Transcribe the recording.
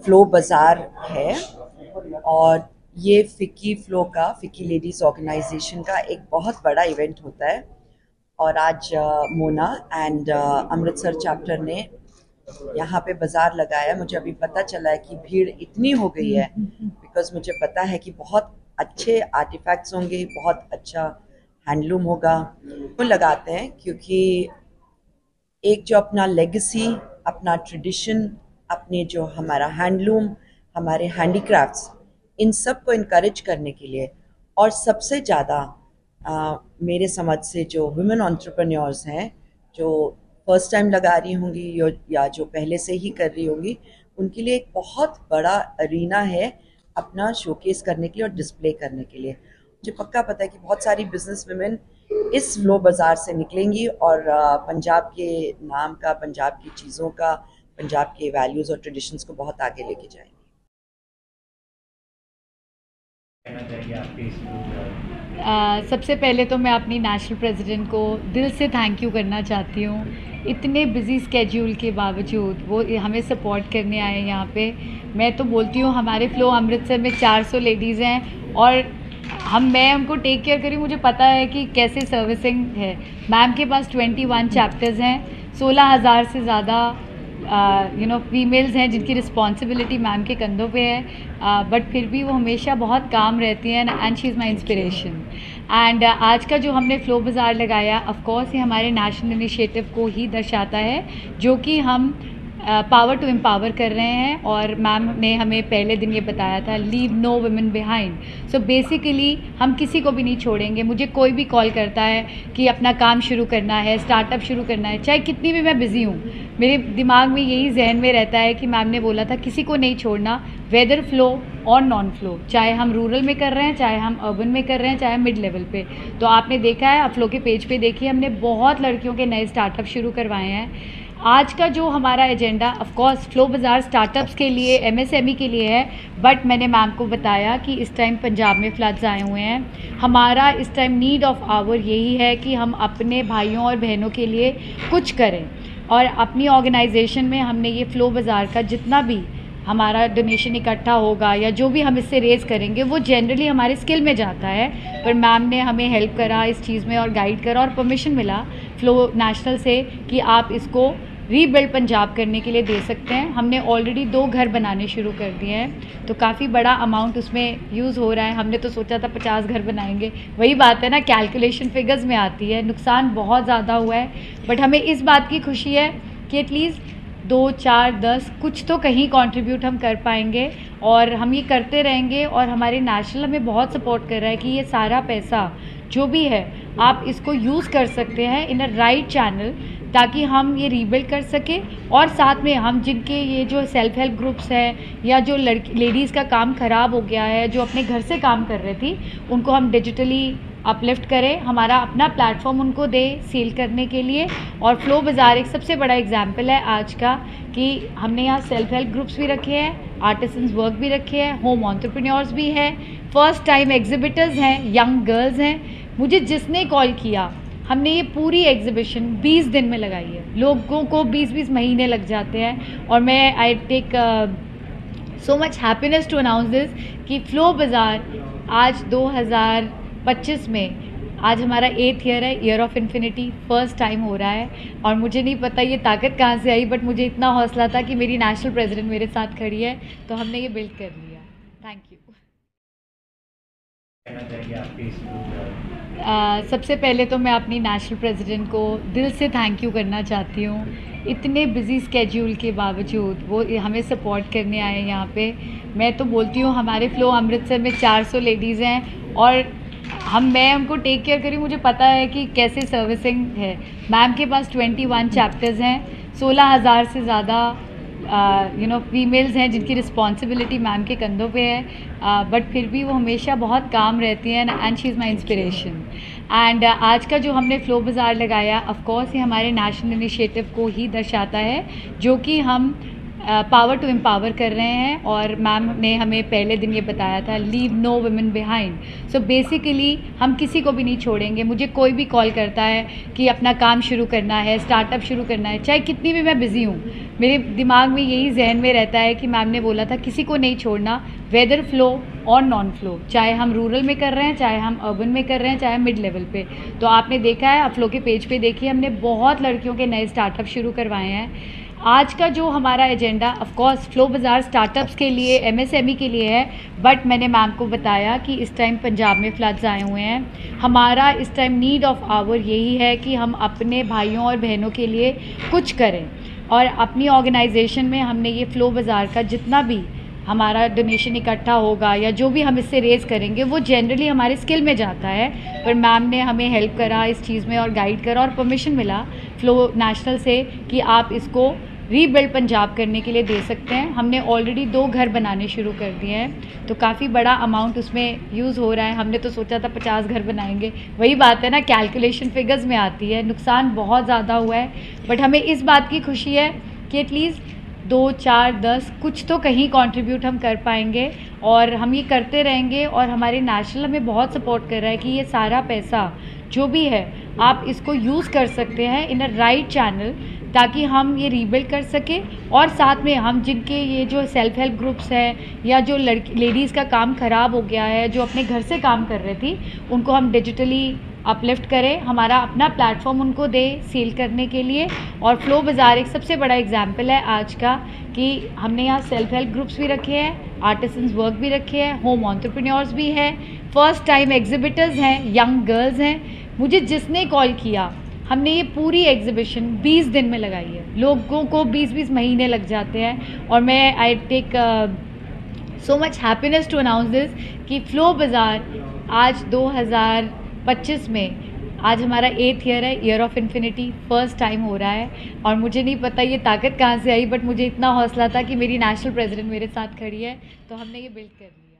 Flow बाज़ार है और ये फ़िक्की लेडीज़ ऑर्गेनाइजेशन का एक बहुत बड़ा इवेंट होता है। और आज मोना एंड अमृतसर चैप्टर ने यहाँ पे बाज़ार लगाया। मुझे अभी पता चला है कि भीड़ इतनी हो गई है बिकॉज़ मुझे पता है कि बहुत अच्छे आर्टिफैक्ट्स होंगे, बहुत अच्छा हैंडलूम होगा। वो लगाते हैं क्योंकि एक जो अपना लेगेसी, अपना ट्रेडिशन, अपने जो हमारा हैंडलूम, हमारे हैंडीक्राफ्ट्स, इन सब को इनकरेज करने के लिए और सबसे ज़्यादा मेरे समझ से जो वुमेन एंटरप्रेन्योर्स हैं, जो फर्स्ट टाइम लगा रही होंगी या जो पहले से ही कर रही होंगी, उनके लिए एक बहुत बड़ा अरीना है अपना शोकेस करने के लिए और डिस्प्ले करने के लिए। मुझे पक्का पता है कि बहुत सारी बिजनेस वुमेन इस लो बाज़ार से निकलेंगी और पंजाब के नाम का, पंजाब की चीज़ों का, पंजाब के वैल्यूज़ और ट्रेडिशंस को बहुत आगे लेके जाएंगी। सबसे पहले तो मैं अपनी नेशनल प्रेसिडेंट को दिल से थैंक यू करना चाहती हूँ। इतने बिजी स्केड्यूल के बावजूद वो हमें सपोर्ट करने आए यहाँ पे। मैं तो बोलती हूँ हमारे फ्लो अमृतसर में 400 लेडीज़ हैं और मैं उनको टेक केयर करी। मुझे पता है कि कैसे सर्विसिंग है। मैम के पास 21 चैप्टर्स हैं, 16,000 से ज़्यादा फीमेल्स हैं जिनकी रिस्पॉन्सिबिलिटी मैम के कंधों पे है, बट फिर भी वो हमेशा बहुत काम रहती हैं and she is my inspiration. And आज का जो हमने फ्लो बाज़ार लगाया, ऑफ कोर्स ये हमारे नेशनल इनिशिएटिव को ही दर्शाता है, जो कि हम पावर टू एम्पावर कर रहे हैं। और मैम ने हमें पहले दिन ये बताया था, leave no women behind. So basically हम किसी को भी नहीं छोड़ेंगे। मुझे कोई भी कॉल करता है कि अपना काम शुरू करना है, स्टार्टअप शुरू करना है, चाहे कितनी भी मैं बिज़ी हूँ, मेरे दिमाग में यही जहन में रहता है कि मैम ने बोला था किसी को नहीं छोड़ना, वेदर फ्लो और नॉन फ्लो, चाहे हम रूरल में कर रहे हैं, चाहे हम अर्बन में कर रहे हैं, चाहे मिड लेवल पे। तो आपने देखा है, फ्लो के पेज पे देखिए, हमने बहुत लड़कियों के नए स्टार्टअप शुरू करवाए हैं। आज का जो हमारा एजेंडा, ऑफ कोर्स फ्लो बाज़ार स्टार्टअप्स के लिए, एमएसएमई के लिए है, बट मैंने मैम को बताया कि इस टाइम पंजाब में फ्लड्स आए हुए हैं। हमारा इस टाइम नीड ऑफ आवर यही है कि हम अपने भाइयों और बहनों के लिए कुछ करें। और अपनी ऑर्गेनाइजेशन में हमने ये फ्लो बाज़ार का जितना भी हमारा डोनेशन इकट्ठा होगा या जो भी हम इससे रेज़ करेंगे, वो जनरली हमारे स्किल में जाता है। पर मैम ने हमें हेल्प करा इस चीज़ में और गाइड करा और परमिशन मिला फ्लो नेशनल से कि आप इसको रीबिल्ड पंजाब करने के लिए दे सकते हैं। हमने ऑलरेडी 2 घर बनाने शुरू कर दिए हैं, तो काफ़ी बड़ा अमाउंट उसमें यूज़ हो रहा है। हमने तो सोचा था 50 घर बनाएंगे। वही बात है ना, कैलकुलेशन फिगर्स में आती है, नुकसान बहुत ज़्यादा हुआ है, बट हमें इस बात की खुशी है कि एटलीस्ट 2, 4, 10 कुछ तो कहीं कंट्रीब्यूट हम कर पाएंगे। और हम ये करते रहेंगे। और हमारे नेशनल हमें बहुत सपोर्ट कर रहा है कि ये सारा पैसा जो भी है आप इसको यूज़ कर सकते हैं इन अ राइट चैनल, ताकि हम ये रीबिल्ड कर सकें। और साथ में हम जिनके ये जो सेल्फ हेल्प ग्रुप्स हैं या जो लेडीज़ का काम ख़राब हो गया है, जो अपने घर से काम कर रही थी, उनको हम डिजिटली अपलिफ्ट करें, हमारा अपना प्लेटफॉर्म उनको दे सेल करने के लिए। और फ्लो बाज़ार एक सबसे बड़ा एग्जाम्पल है आज का कि हमने यहाँ सेल्फ हेल्प ग्रुप्स भी रखे हैं, आर्टिसंस वर्क भी रखे हैं, होम एंटरप्रेन्योर्स भी हैं, फर्स्ट टाइम एग्जिबिटर्स हैं, यंग गर्ल्स हैं। मुझे जिसने कॉल किया, हमने ये पूरी एग्जीबिशन 20 दिन में लगाई है। लोगों को 20-20 महीने लग जाते हैं। और मैं I take so much happiness to announce this कि फ्लो बाज़ार आज 2025 में, आज हमारा 8th ईयर है, year of infinity, first time हो रहा है। और मुझे नहीं पता ये ताकत कहाँ से आई, बट मुझे इतना हौसला था कि मेरी नेशनल प्रेसिडेंट मेरे साथ खड़ी है, तो हमने ये बिल्ड कर लिया। Thank you. सबसे पहले तो मैं अपनी नेशनल प्रेसिडेंट को दिल से थैंक यू करना चाहती हूँ। इतने बिजी स्केड्यूल के बावजूद वो हमें सपोर्ट करने आए यहाँ पे। मैं तो बोलती हूँ हमारे फ्लो अमृतसर में 400 लेडीज़ हैं और मैं उनको टेक केयर करी। मुझे पता है कि कैसे सर्विसिंग है। मैम के पास 21 चैप्टर्स हैं, 16,000 से ज़्यादा फीमेल्स हैं जिनकी रिस्पॉन्सिबिलिटी मैम के कंधों पे है, बट फिर भी वो हमेशा बहुत काम रहती हैं and she is my inspiration. And आज का जो हमने फ्लो बाज़ार लगाया, ऑफ कोर्स ये हमारे नेशनल इनिशिएटिव को ही दर्शाता है, जो कि हम पावर टू एम्पावर कर रहे हैं। और मैम ने हमें पहले दिन ये बताया था, leave no women behind. So basically हम किसी को भी नहीं छोड़ेंगे। मुझे कोई भी कॉल करता है कि अपना काम शुरू करना है, स्टार्टअप शुरू करना है, चाहे कितनी भी मैं बिज़ी हूँ, मेरे दिमाग में यही जहन में रहता है कि मैम ने बोला था किसी को नहीं छोड़ना, वेदर फ्लो और नॉन फ्लो, चाहे हम रूरल में कर रहे हैं, चाहे हम अर्बन में कर रहे हैं, चाहे मिड लेवल पे। तो आपने देखा है, फ्लो के पेज पे देखिए, हमने बहुत लड़कियों के नए स्टार्टअप शुरू करवाए हैं। आज का जो हमारा एजेंडा, ऑफ कोर्स फ्लो बाज़ार स्टार्टअप्स के लिए, एमएसएमई के लिए है, बट मैंने मैम को बताया कि इस टाइम पंजाब में फ्लड्स आए हुए हैं, हमारा इस टाइम नीड ऑफ आवर यही है कि हम अपने भाइयों और बहनों के लिए कुछ करें। और अपनी ऑर्गेनाइजेशन में हमने ये फ्लो बाज़ार का जितना भी हमारा डोनेशन इकट्ठा होगा या जो भी हम इससे रेज़ करेंगे वो जनरली हमारे स्किल में जाता है, पर मैम ने हमें हेल्प करा इस चीज़ में और गाइड करा और परमिशन मिला फ्लो नेशनल से कि आप इसको रीबिल्ड पंजाब करने के लिए दे सकते हैं। हमने ऑलरेडी 2 घर बनाने शुरू कर दिए हैं, तो काफ़ी बड़ा अमाउंट उसमें यूज़ हो रहा है। हमने तो सोचा था 50 घर बनाएंगे, वही बात है ना, कैलकुलेशन फिगर्स में आती है, नुकसान बहुत ज़्यादा हुआ है, बट हमें इस बात की खुशी है कि एटलीस्ट 2, 4, 10 कुछ तो कहीं कंट्रीब्यूट हम कर पाएंगे और हम ये करते रहेंगे। और हमारे नेशनल हमें बहुत सपोर्ट कर रहा है कि ये सारा पैसा जो भी है आप इसको यूज़ कर सकते हैं इन अ राइट चैनल, ताकि हम ये रीबिल्ड कर सकें। और साथ में हम जिनके ये जो सेल्फ हेल्प ग्रुप्स हैं या जो लेडीज़ का काम ख़राब हो गया है, जो अपने घर से काम कर रही थी, उनको हम डिजिटली अपलिफ्ट करें, हमारा अपना प्लेटफॉर्म उनको दे सेल करने के लिए। और फ्लो बाज़ार एक सबसे बड़ा एग्जाम्पल है आज का कि हमने यहाँ सेल्फ हेल्प ग्रुप्स भी रखे हैं, आर्टिसंस वर्क भी रखे हैं, होम एंटरप्रेन्योर्स भी हैं, फर्स्ट टाइम एग्जिबिटर्स हैं, यंग गर्ल्स हैं। मुझे जिसने कॉल किया, हमने ये पूरी एग्जीबिशन 20 दिन में लगाई है। लोगों को 20-20 महीने लग जाते हैं और मैं I take so much happiness to announce this कि फ्लो बाज़ार आज 2025 में आज हमारा 8th ईयर है, year of infinity, first time हो रहा है। और मुझे नहीं पता ये ताकत कहाँ से आई, बट मुझे इतना हौसला था कि मेरी नेशनल प्रेसिडेंट मेरे साथ खड़ी है, तो हमने ये बिल्ड कर ली है।